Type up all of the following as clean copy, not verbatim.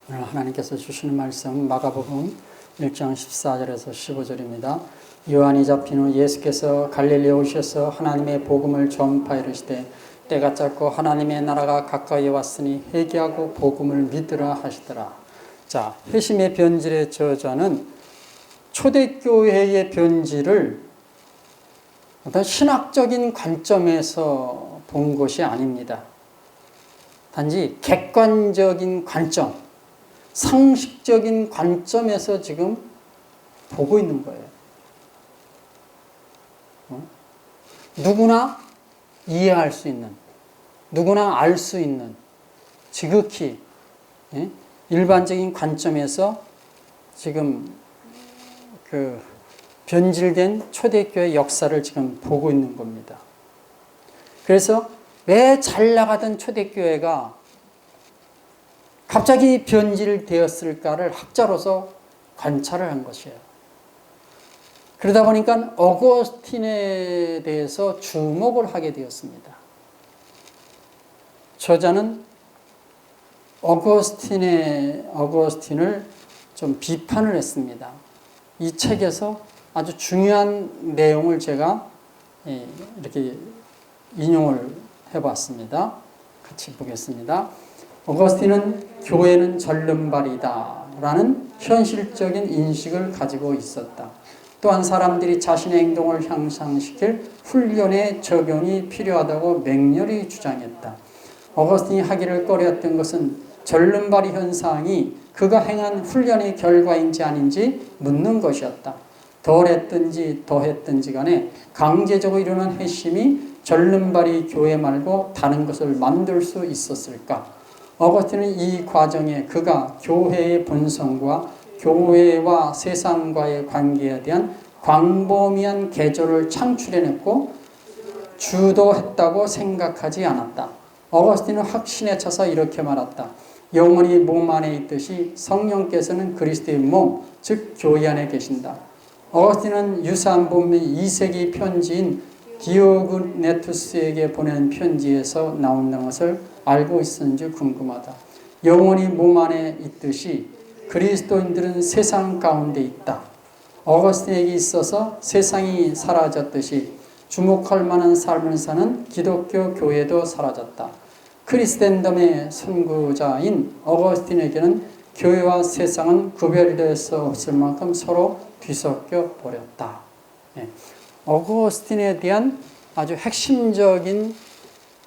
오늘 하나님께서 주시는 말씀 마가복음 1장 14절에서 15절입니다. 요한이 잡힌 후 예수께서 갈릴리에 오셔서 하나님의 복음을 전파이르시되 때가 찼고 하나님의 나라가 가까이 왔으니 회개하고 복음을 믿으라 하시더라. 자, 회심의 변질의 저자는 초대교회의 변질을 어떤 신학적인 관점에서 본 것이 아닙니다. 단지 객관적인 관점, 상식적인 관점에서 지금 보고 있는 거예요. 누구나 이해할 수 있는, 누구나 알 수 있는, 지극히 일반적인 관점에서 지금 그 변질된 초대교회 역사를 지금 보고 있는 겁니다. 그래서 왜 잘 나가던 초대교회가 갑자기 변질되었을까를 학자로서 관찰을 한 것이에요. 그러다 보니까 어거스틴에 대해서 주목을 하게 되었습니다. 저자는 어거스틴을 좀 비판을 했습니다. 이 책에서 아주 중요한 내용을 제가 이렇게 인용을 해봤습니다. 같이 보겠습니다. 어거스틴은 교회는 절름발이다 라는 현실적인 인식을 가지고 있었다. 또한 사람들이 자신의 행동을 향상시킬 훈련의 적용이 필요하다고 맹렬히 주장했다. 어거스틴이 하기를 꺼려했던 것은 절름발이 현상이 그가 행한 훈련의 결과인지 아닌지 묻는 것이었다. 덜 했든지 더 했든지 간에 강제적으로 일어난 회심이 절름발이 교회 말고 다른 것을 만들 수 있었을까? 어거스틴은 이 과정에 그가 교회의 본성과 교회와 세상과의 관계에 대한 광범위한 개조를 창출해냈고 주도했다고 생각하지 않았다. 어거스틴은 확신에 차서 이렇게 말했다. 영혼이 몸 안에 있듯이 성령께서는 그리스도의 몸, 즉 교회 안에 계신다. 어거스틴은 유사한 본문이 2세기 편지인 디오그네투스에게 보낸 편지에서 나온다는 것을 알고 있었는지 궁금하다. 영혼이 몸 안에 있듯이 그리스도인들은 세상 가운데 있다. 어거스틴에게 있어서 세상이 사라졌듯이 주목할 만한 삶을 사는 기독교 교회도 사라졌다. 크리스텐덤의 선구자인 어거스틴에게는 교회와 세상은 구별될 수 없을 만큼 서로 뒤섞여 버렸다. 어거스틴에 대한 아주 핵심적인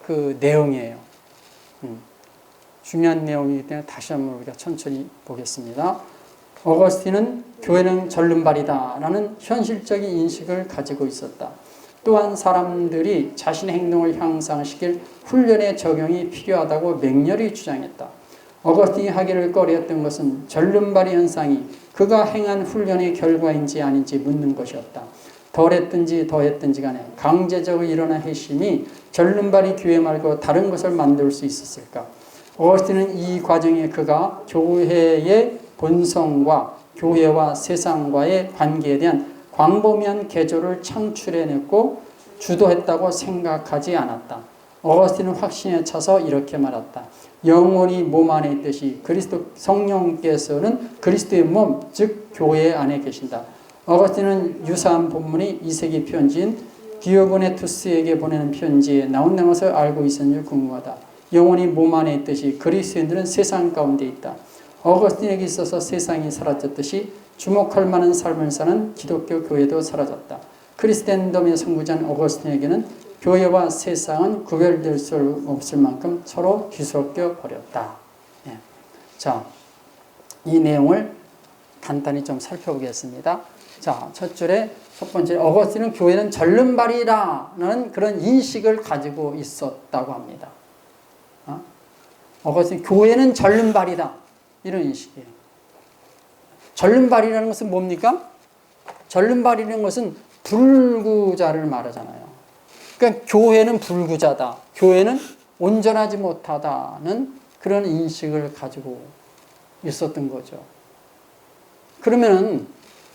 그 내용이에요. 중요한 내용이기 때문에 다시 한번 우리가 천천히 보겠습니다. 어거스틴은 교회는 절름발이다 라는 현실적인 인식을 가지고 있었다. 또한 사람들이 자신의 행동을 향상시킬 훈련의 적용이 필요하다고 맹렬히 주장했다. 어거스틴이 하기를 꺼려했던 것은 절름발이 현상이 그가 행한 훈련의 결과인지 아닌지 묻는 것이었다. 덜 했든지 더 했든지 간에 강제적으로 일어난 회심이 절름발이 교회 말고 다른 것을 만들 수 있었을까? 어거스틴은 이 과정에 그가 교회의 본성과 교회와 세상과의 관계에 대한 광범위한 개조를 창출해냈고 주도했다고 생각하지 않았다. 어거스틴은 확신에 차서 이렇게 말했다. 영혼이 몸 안에 있듯이 그리스도 성령께서는 그리스도의 몸, 즉 교회 안에 계신다. 어거스틴은 유사한 본문이 2세기 편지인 디오그네투스에게 보내는 편지에 나온다는 것을 알고 있었는지 궁금하다. 영혼이 몸 안에 있듯이 그리스도인들은 세상 가운데 있다. 어거스틴에게 있어서 세상이 사라졌듯이 주목할 만한 삶을 사는 기독교 교회도 사라졌다. 크리스텐덤의 선구자인 어거스틴에게는 교회와 세상은 구별될 수 없을 만큼 서로 뒤섞여 버렸다. 자, 이 내용을 간단히 좀 살펴보겠습니다. 자, 첫 줄에 첫 번째, 어거스틴은 교회는 절름발이라는 그런 인식을 가지고 있었다고 합니다. 어거스틴, 교회는 절름발이다. 이런 인식이에요. 절름발이라는 것은 뭡니까? 절름발이라는 것은 불구자를 말하잖아요. 그러니까 교회는 불구자다. 교회는 온전하지 못하다는 그런 인식을 가지고 있었던 거죠. 그러면은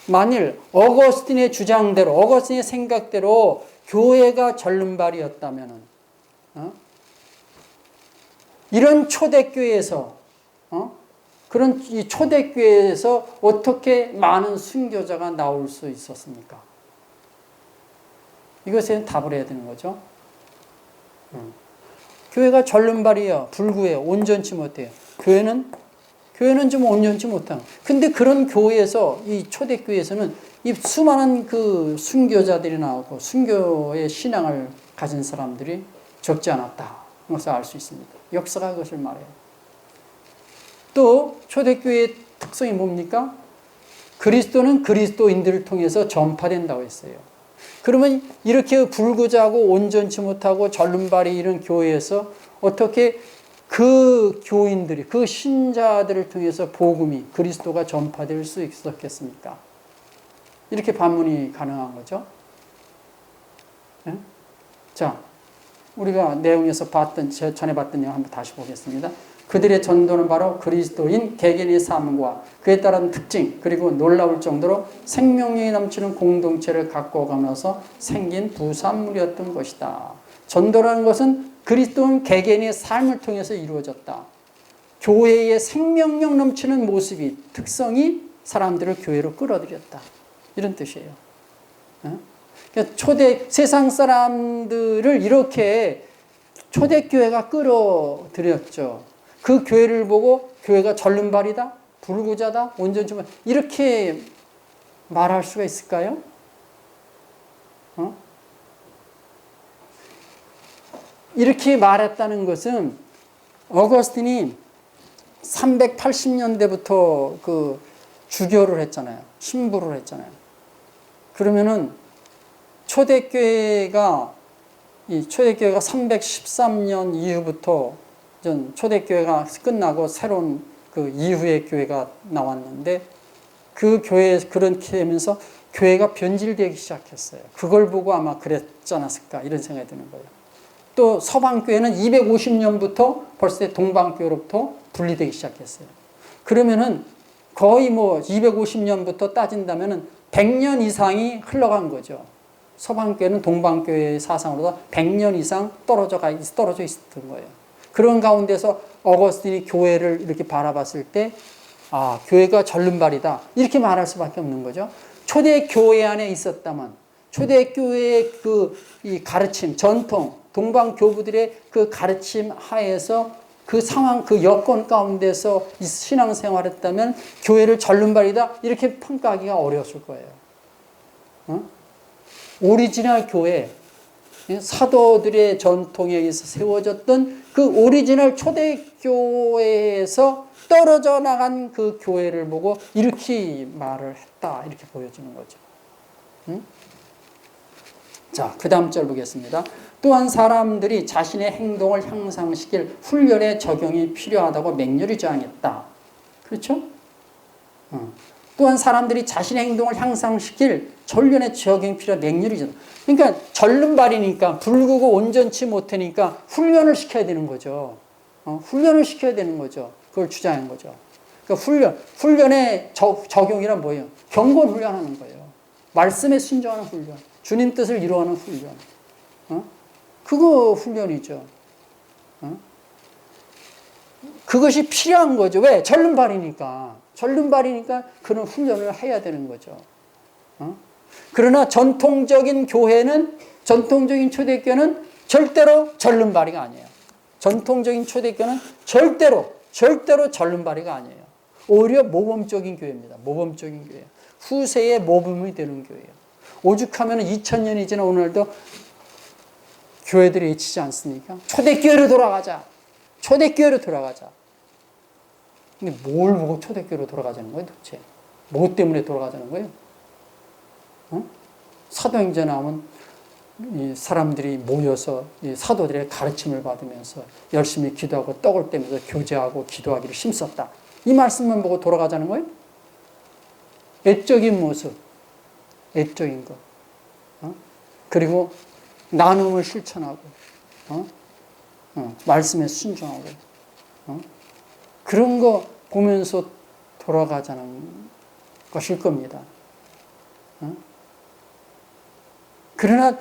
만일 어거스틴의 주장대로, 어거스틴의 생각대로 교회가 절름발이었다면은, 이런 초대교회에서 그런 이 초대교회에서 어떻게 많은 순교자가 나올 수 있었습니까? 이것에 답을 해야 되는 거죠. 교회가 절름발이에요. 불구해요. 온전치 못해요. 교회는 좀 온전치 못한. 근데 그런 교회에서, 이 초대교회에서는 이 수많은 그 순교자들이 나오고 순교의 신앙을 가진 사람들이 적지 않았다. 그것을 알 수 있습니다. 역사가 그것을 말해요. 또 초대교회의 특성이 뭡니까? 그리스도는 그리스도인들을 통해서 전파된다고 했어요. 그러면 이렇게 불구자고 온전치 못하고 절름발이 이런 교회에서 어떻게 그 교인들이, 그 신자들을 통해서 복음이, 그리스도가 전파될 수 있었겠습니까? 이렇게 반문이 가능한 거죠. 네? 자, 우리가 내용에서 전에 봤던 내용 한번 다시 보겠습니다. 그들의 전도는 바로 그리스도인 개개인의 삶과 그에 따른 특징, 그리고 놀라울 정도로 생명력이 넘치는 공동체를 갖고 가면서 생긴 부산물이었던 것이다. 전도라는 것은 그리스도인 개개인의 삶을 통해서 이루어졌다. 교회의 생명력 넘치는 모습이, 특성이 사람들을 교회로 끌어들였다. 이런 뜻이에요. 그러니까 세상 사람들을 이렇게 초대교회가 끌어들였죠. 그 교회를 보고 교회가 절름발이다, 불구자다, 온전치 못하다, 이렇게 말할 수가 있을까요? 이렇게 말했다는 것은 어거스틴이 380년대부터 그 주교를 했잖아요. 신부를 했잖아요. 그러면은 초대교회가 313년 이후부터 초대교회가 끝나고 새로운 그 이후의 교회가 나왔는데, 그 교회에 그렇게 되면서 교회가 변질되기 시작했어요. 그걸 보고 아마 그랬지 않았을까 이런 생각이 드는 거예요. 또 서방교회는 250년부터 벌써 동방교회로부터 분리되기 시작했어요. 그러면은 거의 250년부터 따진다면은 100년 이상이 흘러간 거죠. 서방교회는 동방교회의 사상으로도 100년 이상 떨어져 있었던 거예요. 그런 가운데서 어거스틴이 교회를 이렇게 바라봤을 때, 아, 교회가 절름발이다, 이렇게 말할 수밖에 없는 거죠. 초대교회 안에 있었다면, 초대교회의 이 가르침, 전통, 동방교부들의 그 가르침 하에서 그 상황, 그 여건 가운데서 신앙생활했다면 교회를 절름발이다, 이렇게 평가하기가 어려웠을 거예요. 오리지널 교회, 사도들의 전통에 의해서 세워졌던 그 오리지널 초대교회에서 떨어져 나간 그 교회를 보고 이렇게 말을 했다, 이렇게 보여주는 거죠. 자, 그 다음 절 보겠습니다. 또한 사람들이 자신의 행동을 향상시킬 훈련의 적용이 필요하다고 맹렬히 주장했다. 그렇죠? 또한 사람들이 자신의 행동을 향상시킬 전륜의 적용이 필요하다. 맹렬히 주장했다. 그러니까 절름발이니까, 불구고 온전치 못하니까 훈련을 시켜야 되는 거죠. 훈련을 시켜야 되는 거죠. 그걸 주장한 거죠. 그러니까 훈련의 적용이란 뭐예요? 경건 훈련하는 거예요. 말씀에 순종하는 훈련. 주님 뜻을 이루어가는 훈련. 그거 훈련이죠. 그것이 필요한 거죠. 왜? 절름발이니까 그런 훈련을 해야 되는 거죠. 그러나 전통적인 초대교회는 절대로 절름발이가 아니에요. 전통적인 초대교회는 절대로 절름발이가 아니에요. 오히려 모범적인 교회입니다. 모범적인 교회. 후세의 모범이 되는 교회예요. 오죽하면 2000년이 지난 오늘도 교회들이 외치지 않습니까? 초대교회로 돌아가자. 근데 뭘 보고 초대교회로 돌아가자는 거예요, 도대체? 뭐 때문에 돌아가자는 거예요? 사도행전에 나오면 이 사람들이 모여서 이 사도들의 가르침을 받으면서 열심히 기도하고 떡을 떼면서 교제하고 기도하기를 힘썼다. 이 말씀만 보고 돌아가자는 거예요? 애적인 모습, 애적인 것, 그리고 나눔을 실천하고, 말씀에 순종하고, 그런 거 보면서 돌아가자는 것일 겁니다. 그러나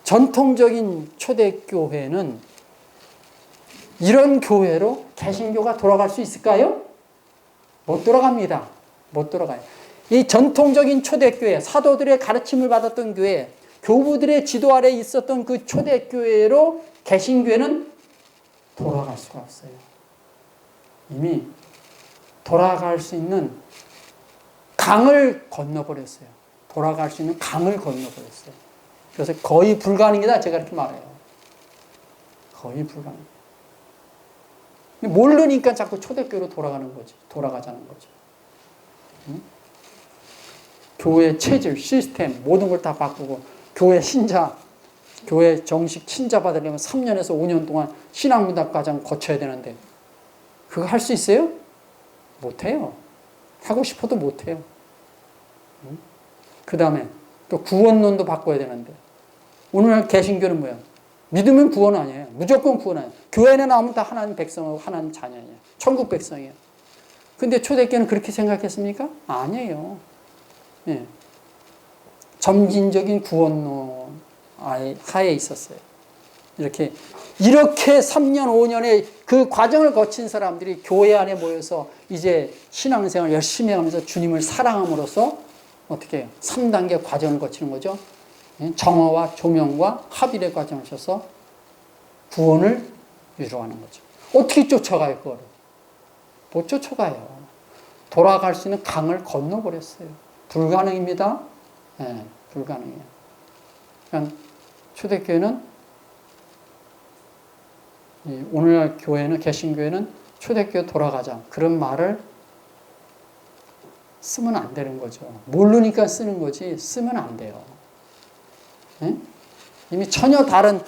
전통적인 초대교회는 이런 교회로 개신교가 돌아갈 수 있을까요? 못 돌아갑니다. 못 돌아가요. 이 전통적인 초대교회, 사도들의 가르침을 받았던 교회, 교부들의 지도 아래 있었던 그 초대교회로 개신교회는 돌아갈 수가 없어요. 이미 돌아갈 수 있는 강을 건너버렸어요. 돌아갈 수 있는 강을 건너버렸어요. 그래서 거의 불가능이다, 제가 이렇게 말해요. 거의 불가능. 모르니까 자꾸 초대교회로 돌아가는 거지. 돌아가자는 거죠. 응? 교회 체질, 시스템, 모든 걸 다 바꾸고, 교회 신자, 교회 정식 친자 받으려면 3년에서 5년 동안 신앙문답과정 거쳐야 되는데, 그거 할 수 있어요? 못해요. 하고 싶어도 못해요. 응? 그 다음에 또 구원론도 바꿔야 되는데, 오늘날 개신교는 뭐야? 믿으면 구원 아니에요. 무조건 구원 아니에요. 교회에 나오면 다 하나님 백성이고 하나님 자녀예요. 천국 백성이에요. 근데 초대교회는 그렇게 생각했습니까? 아니에요. 예. 점진적인 구원론 하에 있었어요. 이렇게 3년, 5년의 그 과정을 거친 사람들이 교회 안에 모여서 이제 신앙생활 열심히 하면서 주님을 사랑함으로써 어떻게 해요? 3단계 과정을 거치는 거죠. 정화와 조명과 합일의 과정을 거쳐서 구원을 이루어가는 거죠. 어떻게 쫓아가요, 그거를? 못 쫓아가요. 돌아갈 수 있는 강을 건너버렸어요. 불가능입니다. 네, 불가능해요. 그러니까 초대교회는, 오늘날 교회는, 개신교회는 초대교회 돌아가자, 그런 말을 쓰면 안 되는 거죠. 모르니까 쓰는 거지 쓰면 안 돼요. 네? 이미 전혀 다른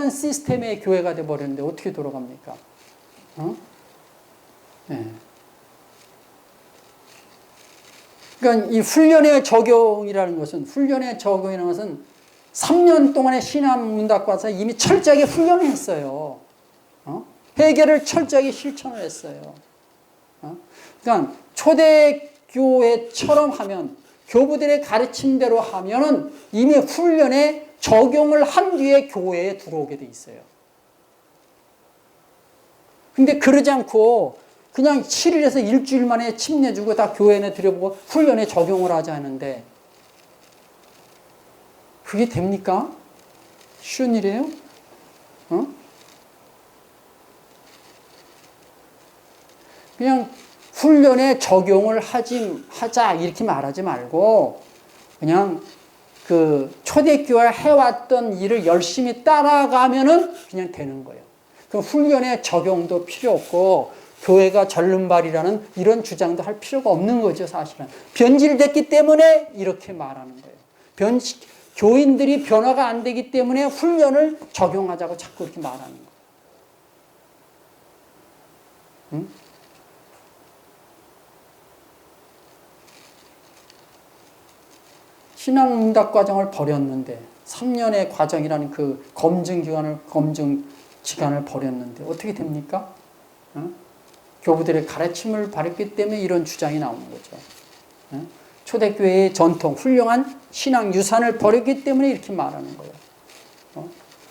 시스템의 교회가 되어버렸는데 어떻게 돌아갑니까? 네. 그러니까 이 훈련의 적용이라는 것은 3년 동안의 신앙문답과서 이미 철저하게 훈련을 했어요. 해결을 철저하게 실천을 했어요. 그러니까 초대교회처럼 하면, 교부들의 가르침대로 하면은 이미 훈련에 적용을 한 뒤에 교회에 들어오게 돼 있어요. 근데 그러지 않고 그냥 7일에서 일주일 만에 침 내주고 다 교회에 들여보고 훈련에 적용을 하자 하는데, 그게 됩니까? 쉬운 일이에요? 그냥 훈련에 적용을 하자 이렇게 말하지 말고, 그냥 그 초대교회 해왔던 일을 열심히 따라가면은 그냥 되는 거예요. 그럼 훈련에 적용도 필요 없고, 교회가 절름발이라는 이런 주장도 할 필요가 없는 거죠, 사실은. 변질됐기 때문에 이렇게 말하는 거예요. 교인들이 변화가 안 되기 때문에 훈련을 적용하자고 자꾸 이렇게 말하는 거예요. 응? 신앙문답 과정을 버렸는데, 3년의 과정이라는 그 검증 기간을 버렸는데 어떻게 됩니까? 교부들의 가르침을 받았기 때문에 이런 주장이 나오는 거죠. 초대교회의 전통, 훌륭한 신앙 유산을 버렸기 때문에 이렇게 말하는 거예요.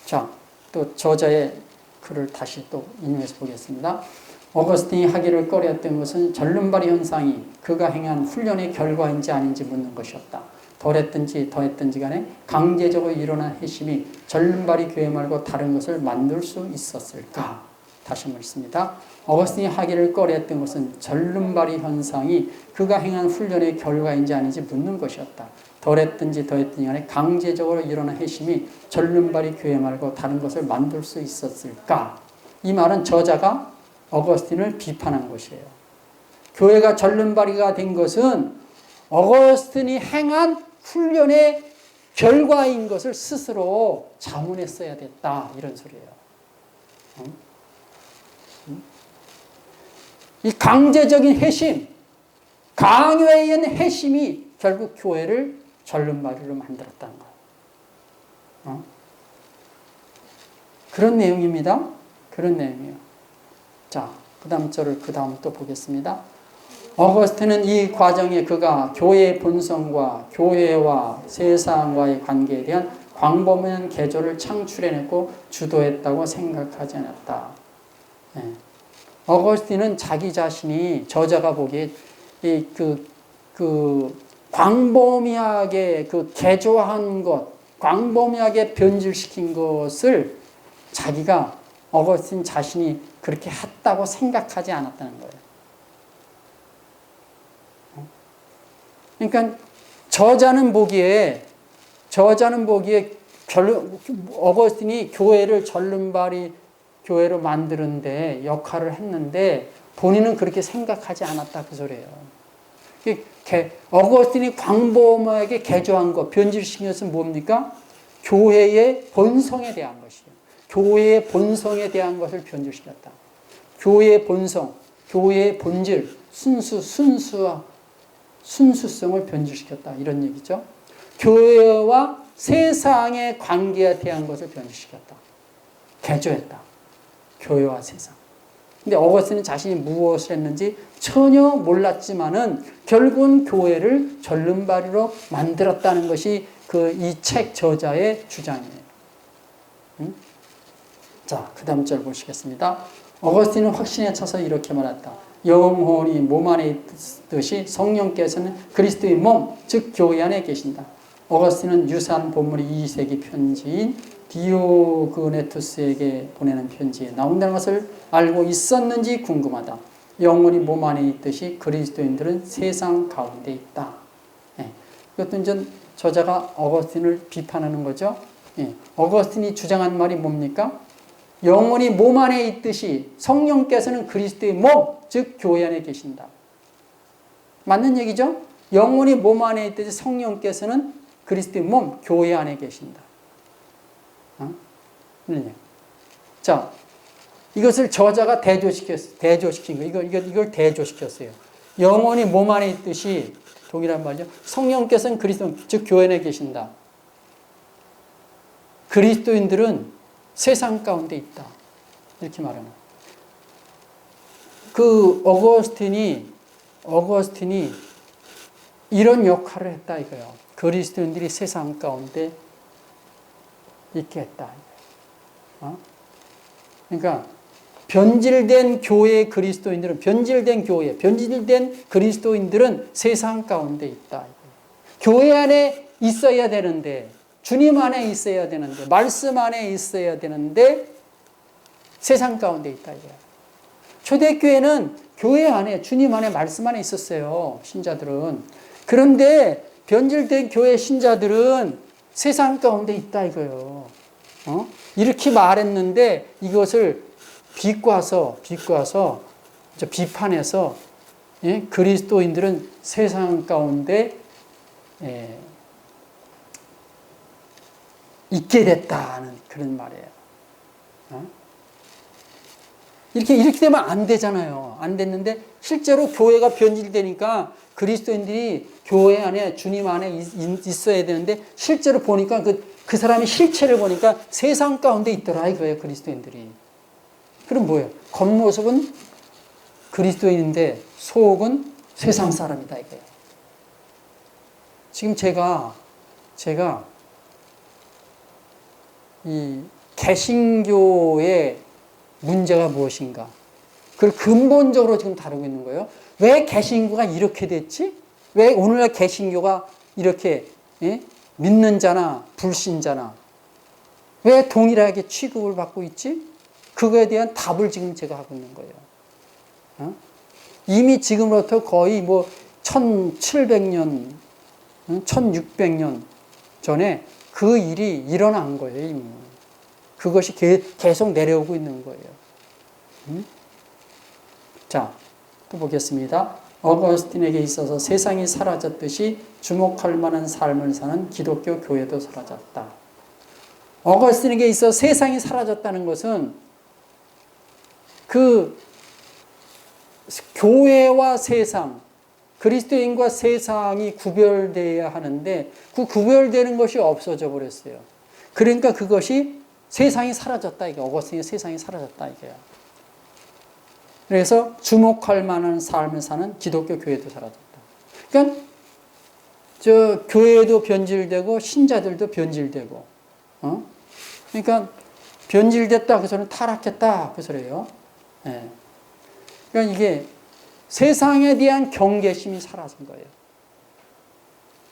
자, 또 저자의 글을 다시 또 인용해서 보겠습니다. 어거스틴이 하기를 꺼려했던 것은 절름발이 현상이 그가 행한 훈련의 결과인지 아닌지 묻는 것이었다. 덜했든지 더했든지 간에 강제적으로 일어난 회심이 절름발이 교회 말고 다른 것을 만들 수 있었을까? 다시 한번 읽습니다. 어거스틴이 하기를 꺼려했던 것은 절름발이 현상이 그가 행한 훈련의 결과인지 아닌지 묻는 것이었다. 덜했든지 더했든지 간에 강제적으로 일어난 회심이 절름발이 교회 말고 다른 것을 만들 수 있었을까? 이 말은 저자가 어거스틴을 비판한 것이에요. 교회가 절름발이가 된 것은 어거스틴이 행한 훈련의 결과인 것을 스스로 자문했어야 됐다, 이런 소리예요. 이 강제적인 회심, 강요에 의한 회심이 결국 교회를 절름발이로 만들었다는 거예요. 그런 내용입니다. 그런 내용이에요. 자, 그 다음 절을 그 다음 또 보겠습니다. 어거스틴은 이 과정에 그가 교회의 본성과 교회와 세상과의 관계에 대한 광범위한 개조를 창출해냈고 주도했다고 생각하지 않았다. 예. 어거스틴은 자기 자신이 저자가 보기에 광범위하게 개조한 것, 광범위하게 변질시킨 것을 자기가 어거스틴 자신이 그렇게 했다고 생각하지 않았다는 거예요. 그러니까 저자는 보기에 어거스틴이 교회를 전륜발이 교회로 만드는데 역할을 했는데 본인은 그렇게 생각하지 않았다 그 소리예요. 어거스틴이 광범위하게 개조한 것, 변질시킨 것은 뭡니까? 교회의 본성에 대한 것이에요. 교회의 본성에 대한 것을 변질시켰다. 교회의 본성, 교회의 본질, 순수성을 변질시켰다. 이런 얘기죠. 교회와 세상의 관계에 대한 것을 변질시켰다. 개조했다. 교회와 세상. 근데 어거스틴은 자신이 무엇을 했는지 전혀 몰랐지만은 결국은 교회를 전륜발이로 만들었다는 것이 이 책 저자의 주장이에요. 자, 그 다음 절 보시겠습니다. 어거스틴은 확신에 차서 이렇게 말했다. 영혼이 몸 안에 있듯이 성령께서는 그리스도의 몸, 즉 교회 안에 계신다. 어거스틴은 유사한 본문이 2세기 편지인 디오그네투스에게 보내는 편지에 나온다는 것을 알고 있었는지 궁금하다. 영혼이 몸 안에 있듯이 그리스도인들은 세상 가운데 있다. 이것도 이제 저자가 어거스틴을 비판하는 거죠. 어거스틴이 주장한 말이 뭡니까? 영혼이 몸 안에 있듯이 성령께서는 그리스도의 몸, 즉 교회 안에 계신다. 맞는 얘기죠? 영혼이 몸 안에 있듯이 성령께서는 그리스도의 몸, 교회 안에 계신다. 자, 이것을 저자가 대조시킨 거예요. 이걸 대조시켰어요. 영혼이 몸 안에 있듯이 동일한 말이죠. 성령께서는 그리스도, 즉 교회 안에 계신다. 그리스도인들은 세상 가운데 있다. 이렇게 말하는. 어거스틴이 이런 역할을 했다 이거예요. 그리스도인들이 세상 가운데 있게 했다. 그러니까 변질된 그리스도인들은 세상 가운데 있다. 교회 안에 있어야 되는데, 주님 안에 있어야 되는데, 말씀 안에 있어야 되는데 세상 가운데 있다 이거야. 초대교회는 교회 안에, 주님 안에, 말씀 안에 있었어요. 신자들은. 그런데 변질된 교회 신자들은 세상 가운데 있다 이거예요. 이렇게 말했는데 이것을 비꼬아서 비판해서 그리스도인들은 세상 가운데 있게 됐다는 그런 말이에요. 이렇게 되면 안 되잖아요. 안 됐는데 실제로 교회가 변질되니까 그리스도인들이 교회 안에 주님 안에 있어야 되는데 실제로 보니까 그 사람의 실체를 보니까 세상 가운데 있더라 이거예요. 그리스도인들이. 그럼 뭐예요? 겉모습은 그리스도인인데 속은 세상 사람이다 이거예요. 지금 제가 이 개신교의 문제가 무엇인가? 그걸 근본적으로 지금 다루고 있는 거예요. 왜 개신교가 이렇게 됐지? 왜 오늘날 개신교가 이렇게 믿는 자나 불신자나 왜 동일하게 취급을 받고 있지? 그거에 대한 답을 지금 제가 하고 있는 거예요. 이미 지금부터 거의 1700년, 1600년 전에 그 일이 일어난 거예요, 이미. 그것이 계속 내려오고 있는 거예요. 자, 또 보겠습니다. 어거스틴에게 있어서 세상이 사라졌듯이 주목할 만한 삶을 사는 기독교 교회도 사라졌다. 어거스틴에게 있어서 세상이 사라졌다는 것은 그 교회와 세상, 그리스도인과 세상이 구별되어야 하는데 그 구별되는 것이 없어져 버렸어요. 그러니까 그것이 세상이 사라졌다 이게 어거스틴의 세상이 사라졌다 이게요. 그래서 주목할 만한 삶을 사는 기독교 교회도 사라졌다. 그러니까 교회도 변질되고 신자들도 변질되고, 그러니까 변질됐다 그 소리는 타락했다 그 소리예요. 예. 그러니까 이게 세상에 대한 경계심이 사라진 거예요.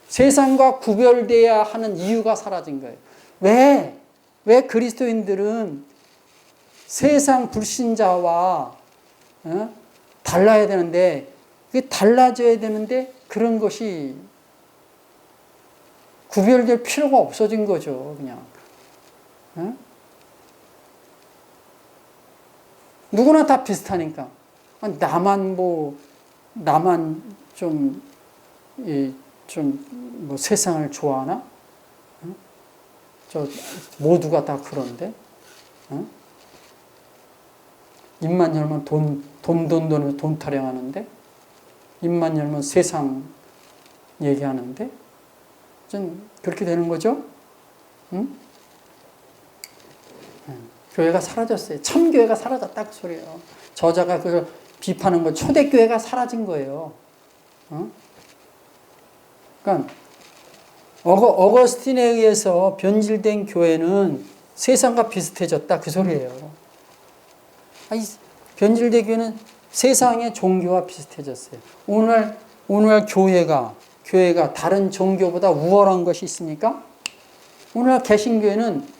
세상과 구별돼야 하는 이유가 사라진 거예요. 왜 그리스도인들은 세상 불신자와 달라야 되는데, 그게 달라져야 되는데 그런 것이 구별될 필요가 없어진 거죠. 그냥 누구나 다 비슷하니까. 나만 좀 뭐 세상을 좋아하나? 모두가 다 그런데? 입만 열면 돈 타령하는데? 입만 열면 세상 얘기하는데? 좀 그렇게 되는 거죠? 응? 교회가 사라졌어요. 참교회가 사라졌다 그 소리예요. 저자가 그걸 비판한 건 초대교회가 사라진 거예요. 그러니까 어거스틴에 의해서 변질된 교회는 세상과 비슷해졌다 그 소리예요. 변질된 교회는 세상의 종교와 비슷해졌어요. 오늘날 교회가 다른 종교보다 우월한 것이 있습니까? 오늘날 개신교회는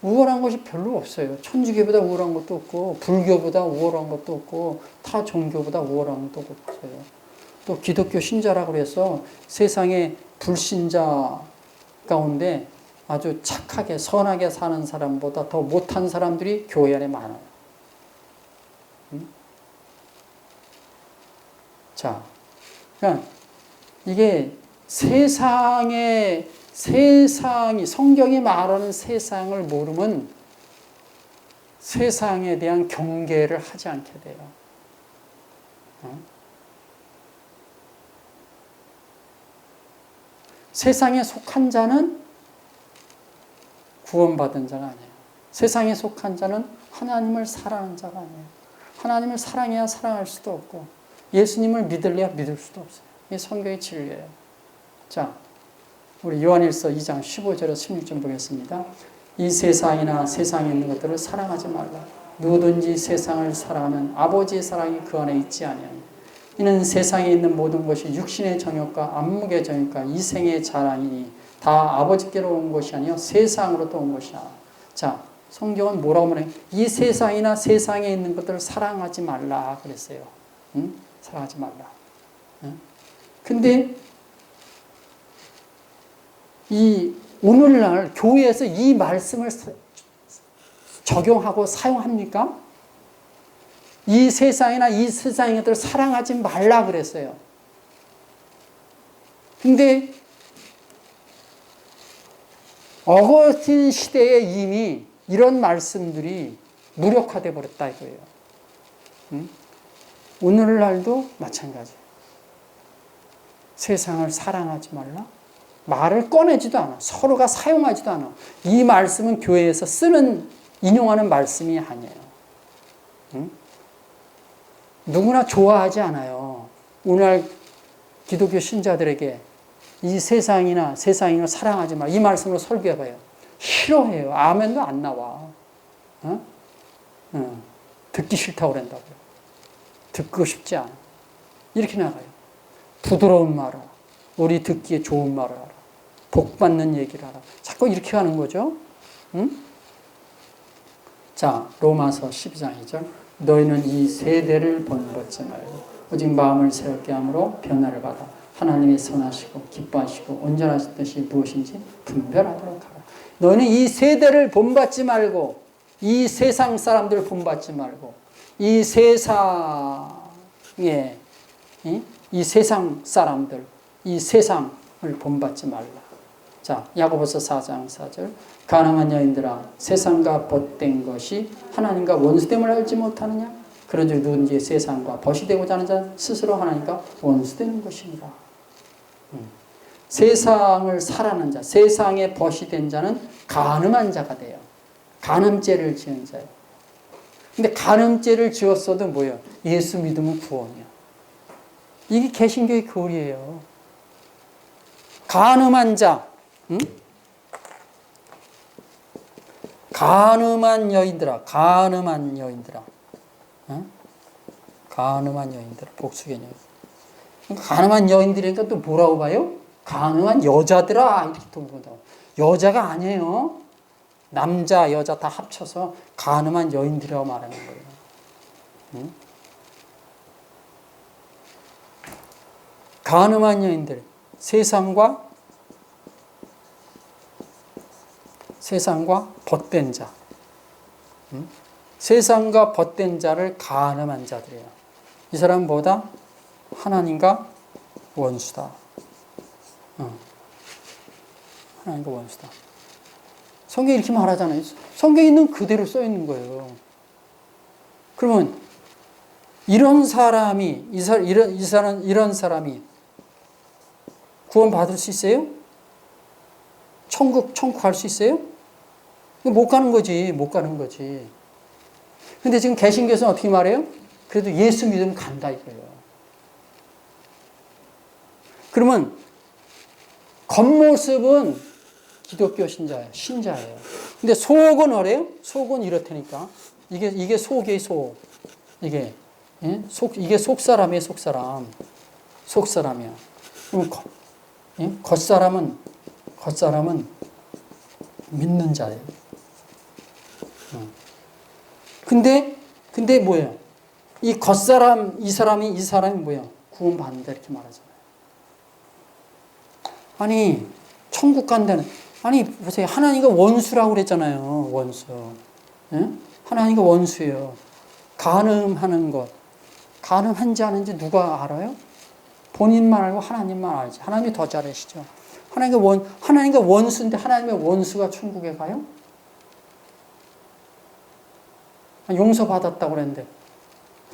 우월한 것이 별로 없어요. 천주교보다 우월한 것도 없고, 불교보다 우월한 것도 없고, 타 종교보다 우월한 것도 없어요. 또 기독교 신자라고 해서 세상의 불신자 가운데 아주 착하게 선하게 사는 사람보다 더 못한 사람들이 교회 안에 많아요. 자, 그러니까 이게 세상이 성경이 말하는 세상을 모르면 세상에 대한 경계를 하지 않게 돼요. 세상에 속한 자는 구원받은 자가 아니에요. 세상에 속한 자는 하나님을 사랑하는 자가 아니에요. 하나님을 사랑해야 사랑할 수도 없고 예수님을 믿을래야 믿을 수도 없어요. 이게 성경의 진리예요. 자, 우리 요한일서 2장 15절에서 16절 보겠습니다. 이 세상이나 세상에 있는 것들을 사랑하지 말라. 누구든지 세상을 사랑하면 아버지의 사랑이 그 안에 있지 아니하니 이는 세상에 있는 모든 것이 육신의 정욕과 안목의 정욕과 이생의 자랑이니 다 아버지께로 온 것이 아니요 세상으로부터 온 것이야. 자, 성경은 뭐라고 말해요? 이 세상이나 세상에 있는 것들을 사랑하지 말라 그랬어요. 사랑하지 말라. 근데 오늘날 교회에서 이 말씀을 적용하고 사용합니까? 이 세상이나 이 세상의 것들을 사랑하지 말라 그랬어요. 근데 어거스틴 시대에 이미 이런 말씀들이 무력화되어 버렸다 이거예요. 오늘날도 마찬가지예요. 세상을 사랑하지 말라? 말을 꺼내지도 않아. 서로가 사용하지도 않아. 이 말씀은 교회에서 인용하는 말씀이 아니에요. 누구나 좋아하지 않아요. 오늘 기독교 신자들에게 이 세상이나 세상인을 사랑하지 마. 이 말씀으로 설교해봐요. 싫어해요. 아멘도 안 나와. 듣기 싫다고 그런다고요. 듣고 싶지 않아. 이렇게 나가요. 부드러운 말을 하라. 우리 듣기에 좋은 말을 하라. 복받는 얘기를 하라. 자꾸 이렇게 하는 거죠. 자, 로마서 12장 2절. 너희는 이 세대를 본받지 말고 오직 마음을 새롭게 함으로 변화를 받아 하나님의 선하시고 기뻐하시고 온전하신 뜻이 무엇인지 분별하도록 하라. 너희는 이 세대를 본받지 말고 이 세상 사람들을 본받지 말고 이 세상에 이 세상 사람들 이 세상을 본받지 말라. 자, 야고보서 4장 4절. 가늠한 여인들아 세상과 벗된 것이 하나님과 원수됨을 알지 못하느냐? 그런즉 누군지 세상과 벗이 되고자 하는 자는 스스로 하나님과 원수되는 것이니라. 세상을 사랑하는 자, 세상에 벗이 된 자는 간음한 자가 돼요. 간음죄를 지은 자예요. 근데 간음죄를 지었어도 뭐예요? 예수 믿으면 구원이야. 이게 개신교의 교리예요. 간음한 자, 간음한 여인들아, 간음한 여인들아. 어? 가늠한 여인들, 복수개념. 가늠한 여인들이니까 또 뭐라고 봐요? 가늠한 여자들아 이렇게 또 본다. 여자가 아니에요. 남자, 여자 다 합쳐서 가늠한 여인들이라고 말하는 거예요. 응? 가늠한 여인들, 세상과 벗된 자. 응? 세상과 벗된 자를 가늠한 자들이에요. 이 사람은 뭐다? 하나님과 원수다. 하나님과 원수다. 성경에 이렇게 말하잖아요. 성경에 있는 그대로 써 있는 거예요. 그러면 이런 사람이 이런 사람이 구원 받을 수 있어요? 천국 갈 수 있어요? 못 가는 거지. 못 가는 거지. 근데 지금 개신교에서는 어떻게 말해요? 그래도 예수 믿으면 간다 이거예요. 그러면 겉모습은 기독교 신자예요. 근데 속은 어래요? 속은 이렇다니까. 이게 속이에요, 속. 이게 속사람이에요, 속사람. 속사람이야. 그럼 겉사람은 믿는 자예요. 근데 뭐예요? 이 겉사람, 이 사람이 뭐예요? 구원받는다 이렇게 말하잖아요. 아니, 천국 간다는, 아니, 보세요. 하나님과 원수라고 그랬잖아요. 원수. 예? 하나님과 원수예요. 간음하는 것. 간음한지 아닌지 누가 알아요? 본인만 알고 하나님만 알지. 하나님이 더 잘 아시죠. 하나님과 원수인데 하나님의 원수가 천국에 가요? 용서받았다고 그랬는데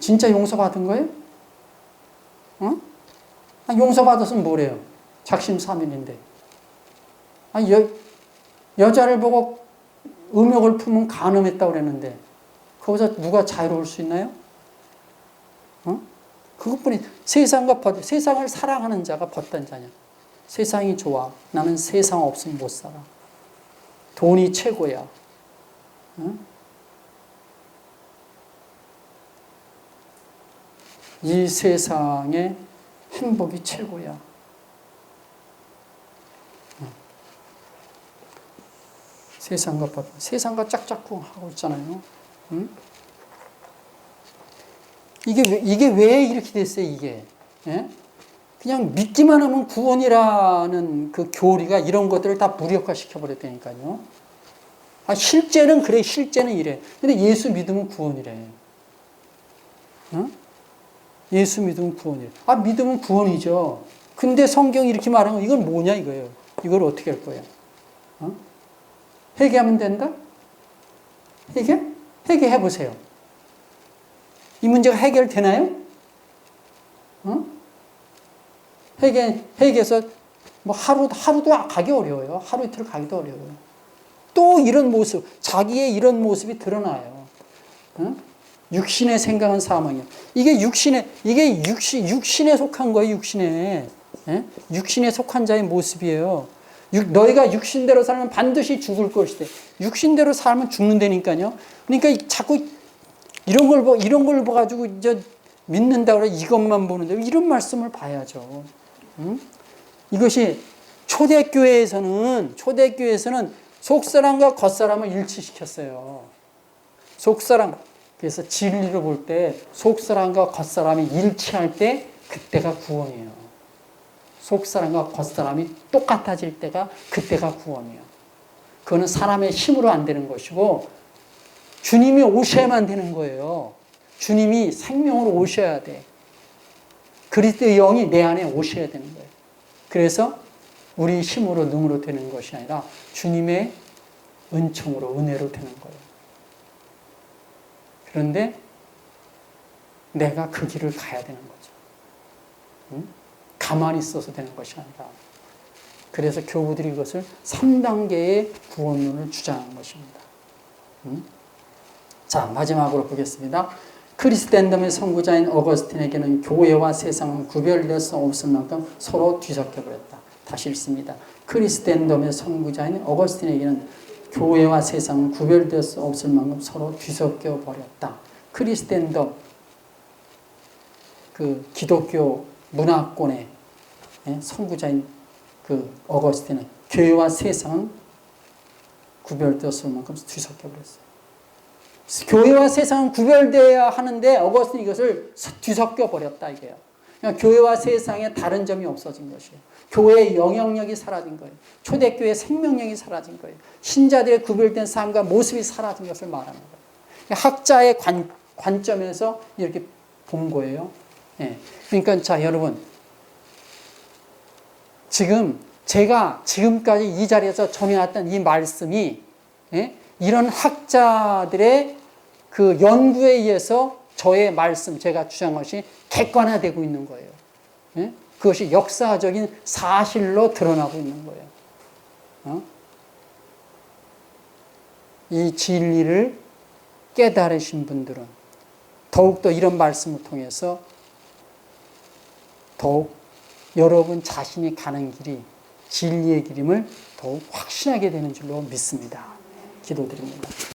진짜 용서받은 거예요? 어? 용서받았으면 뭐래요? 작심삼일인데. 여자를 보고 음욕을 품으면 간음했다고 그랬는데 거기서 누가 자유로울 수 있나요? 그것뿐이 세상을 사랑하는 자가 벗된 자냐. 세상이 좋아. 나는 세상 없으면 못 살아. 돈이 최고야. 이 세상의 행복이 최고야. 세상과 짝짝꿍 하고 있잖아요. 응? 이게 왜 이렇게 됐어요, 이게? 예? 그냥 믿기만 하면 구원이라는 그 교리가 이런 것들을 다 무력화 시켜버렸다니까요. 실제는 그래, 실제는 이래. 근데 예수 믿으면 구원이래. 어? 예수 믿으면 구원이래. 믿으면 구원이죠. 근데 성경이 이렇게 말하는 거, 이건 뭐냐, 이거예요. 이걸 어떻게 할 거예요? 회개하면 된다? 회개해보세요. 이 문제가 해결되나요? 회개해서 하루도 가기 어려워요. 하루 이틀 가기도 어려워요. 또 이런 모습, 자기의 이런 모습이 드러나요. 육신에 생각한 사망이요. 이게 육신에 속한 거예요, 육신에. 육신에 속한 자의 모습이에요. 너희가 육신대로 살면 반드시 죽을 것이다. 육신대로 살면 죽는다니까요. 그러니까 자꾸 이런 걸 봐가지고 이제 믿는다 그래 이것만 보는데 이런 말씀을 봐야죠. 이것이 초대교회에서는 속사람과 겉사람을 일치시켰어요. 속사람, 그래서 진리를 볼 때 속사람과 겉사람이 일치할 때 그때가 구원이에요. 속사람과 겉사람이 똑같아질 때가 그때가 구원이에요. 그거는 사람의 힘으로 안 되는 것이고 주님이 오셔야만 되는 거예요. 주님이 생명으로 오셔야 돼. 그리스도의 영이 내 안에 오셔야 되는 거예요. 그래서 우리 힘으로 능으로 되는 것이 아니라 주님의 은총으로 은혜로 되는 거예요. 그런데 내가 그 길을 가야 되는 거죠. 가만히 있어서 되는 것이 아니라. 그래서 교부들이 이것을 3단계의 구원론을 주장한 것입니다. 자, 마지막으로 보겠습니다. 크리스텐덤의 선구자인 어거스틴에게는 교회와 세상은 구별될 수 없을 만큼 서로 뒤섞여버렸다. 다시 읽습니다. 크리스텐덤의 선구자인 어거스틴에게는 교회와 세상은 구별될 수 없을 만큼 서로 뒤섞여버렸다. 크리스텐덤, 그 기독교 문화권의 선구자인 그 어거스틴은 교회와 세상은 구별되었을 만큼 뒤섞여 버렸어요. 교회와 세상은 구별되어야 하는데 어거스틴이 이것을 뒤섞여 버렸다 이게요. 그러니까 교회와 세상에 다른 점이 없어진 것이에요. 교회의 영향력이 사라진 거예요. 초대교회의 생명력이 사라진 거예요. 신자들의 구별된 삶과 모습이 사라진 것을 말하는 거예요. 학자의 관점에서 이렇게 본 거예요. 예. 그러니까 자 여러분, 지금 제가 지금까지 이 자리에서 전해왔던 이 말씀이 이런 학자들의 그 연구에 의해서 저의 말씀, 제가 주장한 것이 객관화되고 있는 거예요. 그것이 역사적인 사실로 드러나고 있는 거예요. 이 진리를 깨달으신 분들은 더욱더 이런 말씀을 통해서 더욱 여러분 자신이 가는 길이 진리의 길임을 더욱 확신하게 되는 줄로 믿습니다. 기도드립니다.